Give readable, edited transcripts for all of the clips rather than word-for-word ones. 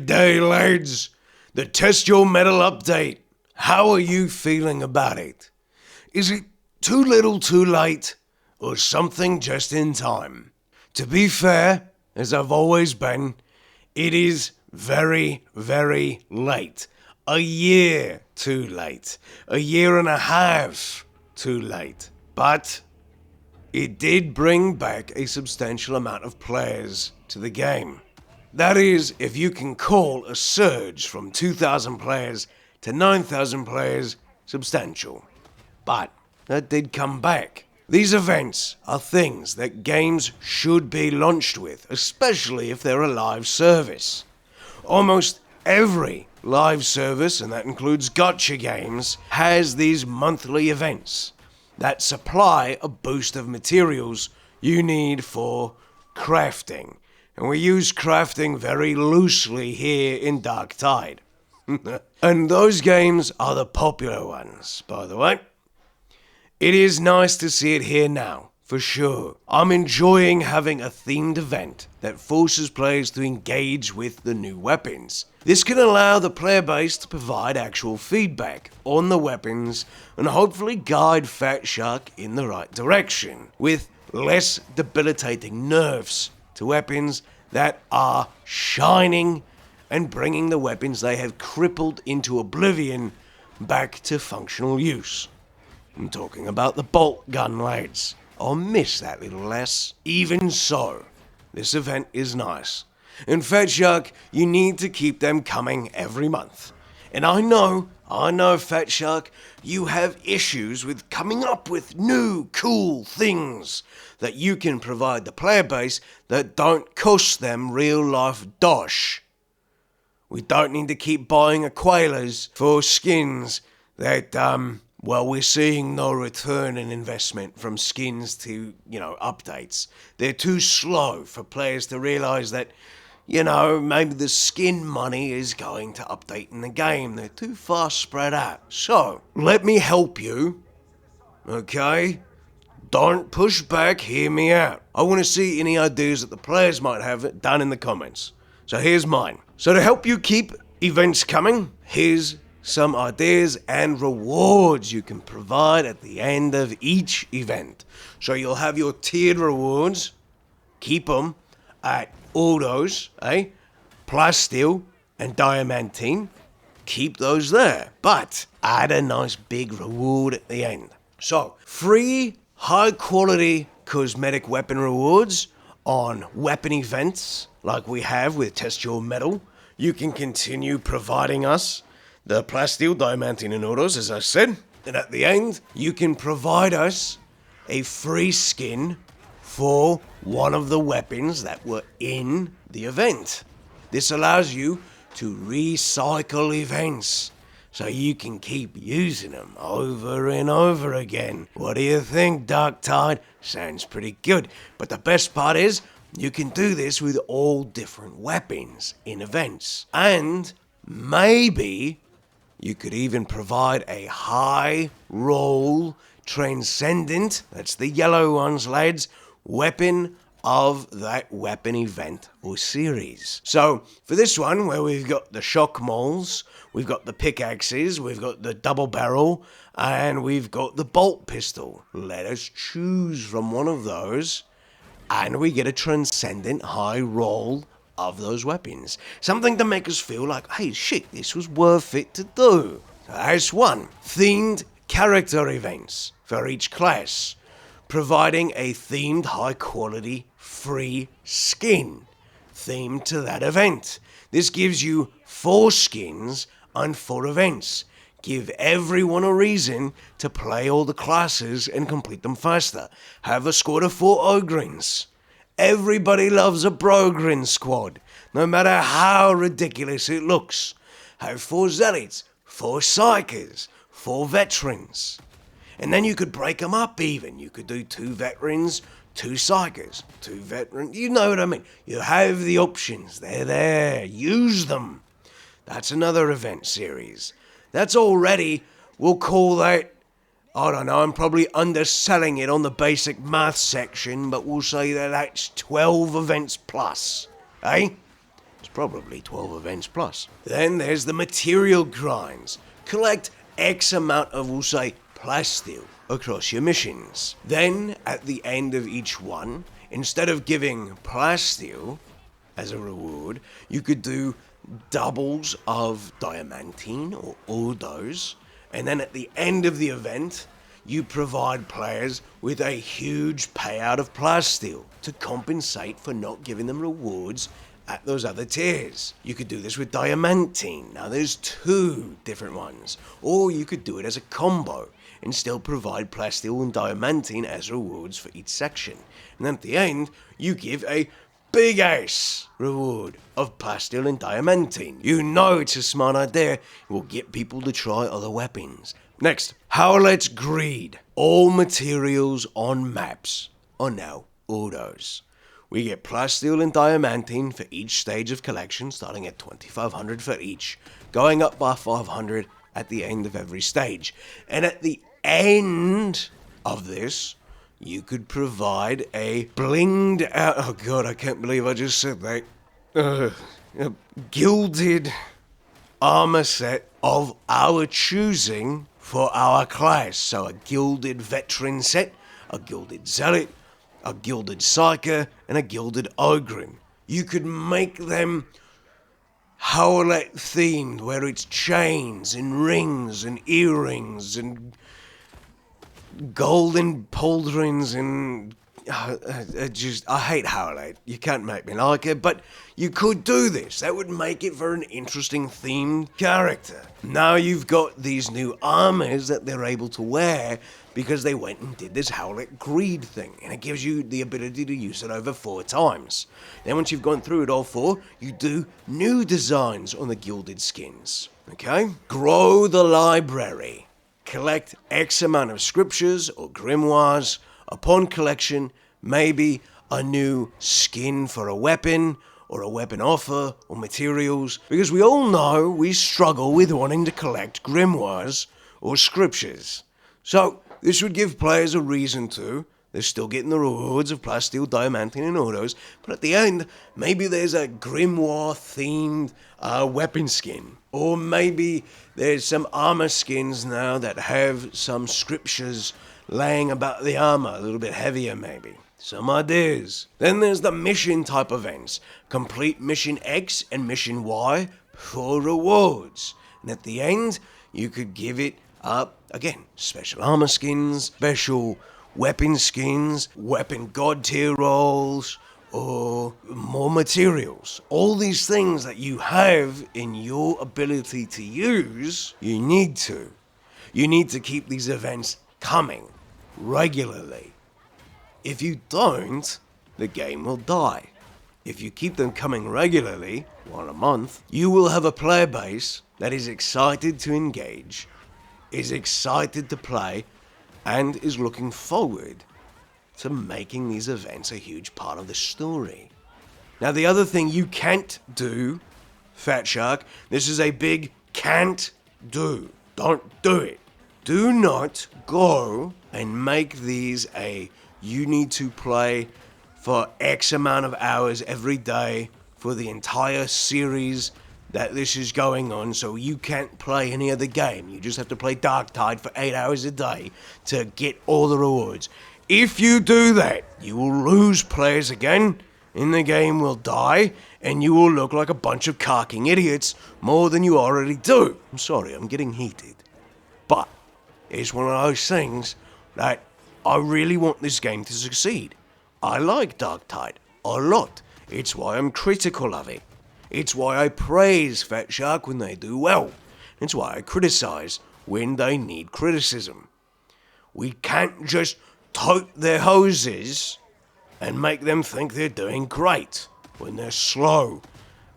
G'day lads, the Test Your Metal update. How are you feeling about it? Is it too little too late, or something just in time? To be fair, as I've always been, it is very, very late. A year too late. A year and a half too late. But it did bring back a substantial amount of players to the game. That is, if you can call a surge from 2,000 players to 9,000 players substantial. But that did come back. These events are things that games should be launched with, especially if they're a live service. Almost every live service, and that includes gacha games, has these monthly events that supply a boost of materials you need for crafting. And we use crafting very loosely here in Darktide. And those games are the popular ones, by the way. It is nice to see it here now, for sure. I'm enjoying having a themed event that forces players to engage with the new weapons. This can allow the player base to provide actual feedback on the weapons and hopefully guide Fatshark in the right direction, with less debilitating nerfs to weapons that are shining and bringing the weapons they have crippled into oblivion back to functional use. I'm talking about the bolt gun, lads. I'll miss that little lass. Even so, this event is nice. And Fatshark, you need to keep them coming every month. And I know, Fatshark, you have issues with coming up with new, cool things that you can provide the player base that don't cost them real-life dosh. We don't need to keep buying Aquilers for skins that, we're seeing no return in investment from skins to, updates. They're too slow for players to realise that, maybe the skin money is going to update in the game. They're too far spread out. So, let me help you, okay? Don't push back, hear me out. I want to see any ideas that the players might have down in the comments. So here's mine. So to help you keep events coming, here's some ideas and rewards you can provide at the end of each event. So you'll have your tiered rewards, keep them at all those, plasteel and diamantine, keep those there, but add a nice big reward at the end. So, free high quality cosmetic weapon rewards on weapon events like we have with Test Your Metal. You can continue providing us the plasteel, diamantine and autos, as I said. And at the end, you can provide us a free skin for one of the weapons that were in the event. This allows you to recycle events, so you can keep using them over and over again. What do you think, Darktide? Sounds pretty good. But the best part is, you can do this with all different weapons in events. And maybe you could even provide a high roll transcendent, that's the yellow ones, lads, weapon of that weapon event or series. So for this one, where we've got the shock moles, we've got the pickaxes, we've got the double barrel, and we've got the bolt pistol. Let us choose from one of those, and we get a transcendent high roll of those weapons. Something to make us feel like, hey shit, this was worth it to do. So that's one. Themed character events for each class, providing a themed high quality free skin themed to that event. This gives you 4 skins and 4 events. Give everyone a reason to play all the classes and complete them faster. Have a squad of 4 Ogrins. Everybody loves a Brogrin squad, no matter how ridiculous it looks. Have 4 Zealots, 4 Psychers, 4 Veterans. And then you could break them up even. You could do 2 Veterans, 2 Psychers, 2 Veterans. You know what I mean. You have the options. They're there. Use them. That's another event series. That's already, we'll call that, I don't know, I'm probably underselling it on the basic math section, but we'll say that that's 12 events plus, eh? It's probably 12 events plus. Then there's the material grinds. Collect X amount of, we'll say, plasteel across your missions. Then, at the end of each one, instead of giving plasteel as a reward, you could do doubles of diamantine or ordos, and then at the end of the event, you provide players with a huge payout of plasteel to compensate for not giving them rewards at those other tiers. You could do this with diamantine. Now there's 2 different ones. Or you could do it as a combo and still provide plasteel and diamantine as rewards for each section. And then at the end, you give a big ass reward of plasteel and diamantine. You know it's a smart idea. It will get people to try other weapons. Next, Howlet's Greed. All materials on maps are now autos. We get plasteel and diamantine for each stage of collection, starting at 2,500 for each, going up by 500 at the end of every stage. And at the end of this, you could provide a blinged out, oh god, I can't believe I just said that, a gilded armor set of our choosing for our class. So a gilded veteran set, a gilded zealot, a gilded psyker, and a gilded ogrin. You could make them Howlet themed, where it's chains and rings and earrings and golden pauldrons and I hate Howlet. You can't make me like it, but you could do this. That would make it for an interesting themed character. Now you've got these new armors that they're able to wear because they went and did this Howlet Greed thing, and it gives you the ability to use it over 4 times. Then once you've gone through it all 4, you do new designs on the gilded skins. Okay? Grow the library. Collect X amount of scriptures or grimoires. Upon collection, maybe a new skin for a weapon, or a weapon offer, or materials, because we all know we struggle with wanting to collect grimoires or scriptures. So, this would give players a reason to. They're still getting the rewards of plasteel, diamantine, and autos, but at the end, maybe there's a grimoire-themed weapon skin. Or maybe there's some armor skins now that have some scriptures laying about the armor, a little bit heavier maybe. Some ideas. Then there's the mission type events. Complete mission X and mission Y for rewards. And at the end, you could give it up, again, special armor skins, special weapon skins, weapon god tier rolls, or more materials. All these things that you have in your ability to use, you need to. You need to keep these events coming regularly. If you don't, the game will die. If you keep them coming regularly, 1 a month, you will have a player base that is excited to engage, is excited to play, and is looking forward to making these events a huge part of the story. Now, the other thing you can't do, Fatshark, this is a big can't do. Don't do it. Do not go and make these a you need to play for X amount of hours every day for the entire series that this is going on, so you can't play any other game. You just have to play Darktide for 8 hours a day to get all the rewards. If you do that, you will lose players again, and the game will die, and you will look like a bunch of Karking idiots more than you already do. I'm sorry, I'm getting heated. But it's one of those things that I really want this game to succeed. I like Darktide a lot. It's why I'm critical of it. It's why I praise Fatshark when they do well. It's why I criticize when they need criticism. We can't just tote their hoses and make them think they're doing great when they're slow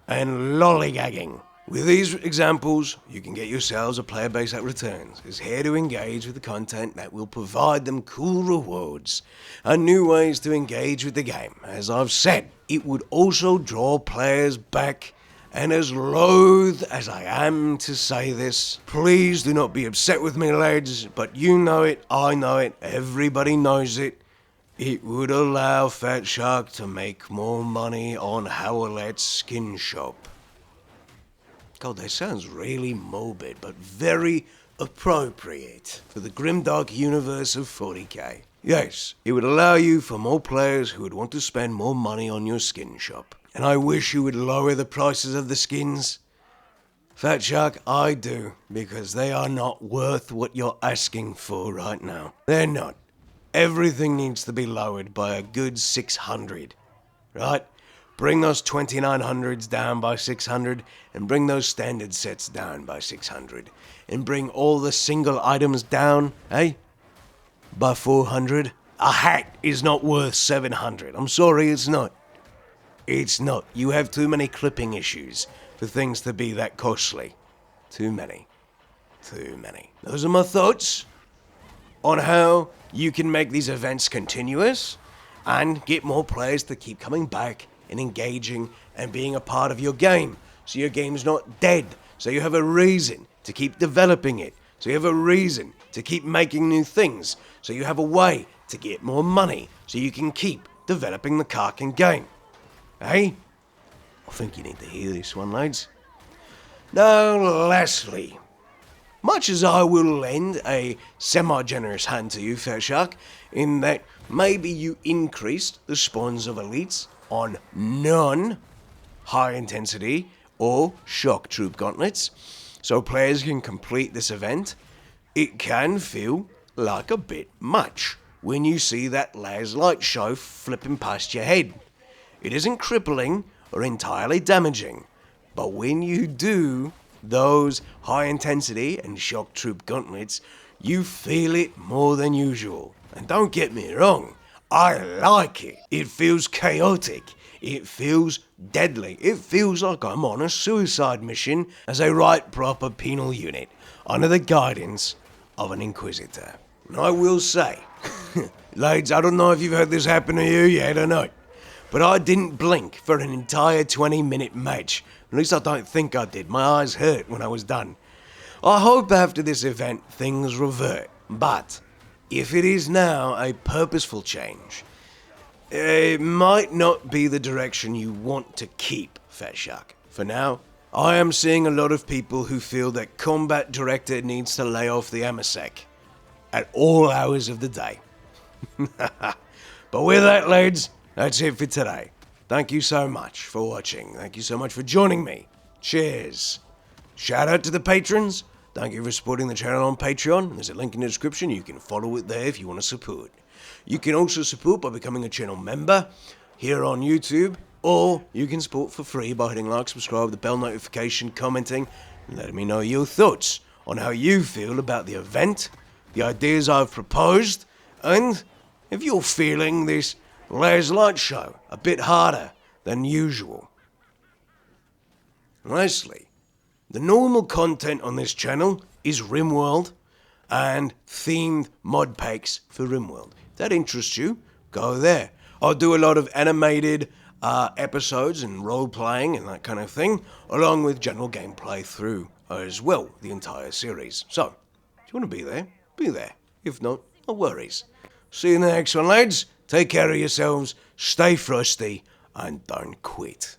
and lollygagging. With these examples, you can get yourselves a player base that returns, is here to engage with the content that will provide them cool rewards and new ways to engage with the game. As I've said, it would also draw players back, and as loath as I am to say this, please do not be upset with me, lads, but you know it, I know it, everybody knows it, It would allow Fatshark to make more money on Howlett's skin shop. God, that sounds really morbid, but very appropriate for the grimdark universe of 40k. Yes, it would allow you for more players who would want to spend more money on your skin shop. And I wish you would lower the prices of the skins. Fatshark, I do, because they are not worth what you're asking for right now. They're not. Everything needs to be lowered by a good 600, right? Bring those 2900s down by 600, and bring those standard sets down by 600, and bring all the single items down, by 400. A hat is not worth 700. I'm sorry, it's not. It's not. You have too many clipping issues for things to be that costly. Too many. Too many. Those are my thoughts on how you can make these events continuous and get more players to keep coming back and engaging and being a part of your game. So your game's not dead. So you have a reason to keep developing it. So you have a reason to keep making new things. So you have a way to get more money. So you can keep developing the Karking game. I think you need to hear this one, lads. Now, lastly, much as I will lend a semi-generous hand to you, Fatshark, in that maybe you increased the spawns of elites on non-high intensity or shock troop gauntlets, so players can complete this event, it can feel like a bit much when you see that Las light show flipping past your head. It isn't crippling or entirely damaging, but when you do those high intensity and shock troop gauntlets, you feel it more than usual. And don't get me wrong, I like it. It feels chaotic. It feels deadly. It feels like I'm on a suicide mission as a right proper penal unit under the guidance of an inquisitor. And I will say, lads, I don't know if you've heard this happen to you yet or not, but I didn't blink for an entire 20-minute match. At least I don't think I did. My eyes hurt when I was done. I hope after this event things revert. But if it is now a purposeful change, it might not be the direction you want to keep, Fatshark. For now, I am seeing a lot of people who feel that Combat Director needs to lay off the AMASEC at all hours of the day. But with that, lads, that's it for today. Thank you so much for watching. Thank you so much for joining me. Cheers. Shout out to the patrons. Thank you for supporting the channel on Patreon. There's a link in the description. You can follow it there if you want to support. You can also support by becoming a channel member here on YouTube, or you can support for free by hitting like, subscribe, the bell notification, commenting, and letting me know your thoughts on how you feel about the event, the ideas I've proposed, and if you're feeling this Las Light Show a bit harder than usual. Lastly, the normal content on this channel is RimWorld and themed mod packs for RimWorld. If that interests you, go there. I'll do a lot of animated episodes and role-playing and that kind of thing, along with general gameplay through as well, the entire series. So, if you want to be there, be there. If not, no worries. See you in the next one, lads. Take care of yourselves, stay frosty, and don't quit.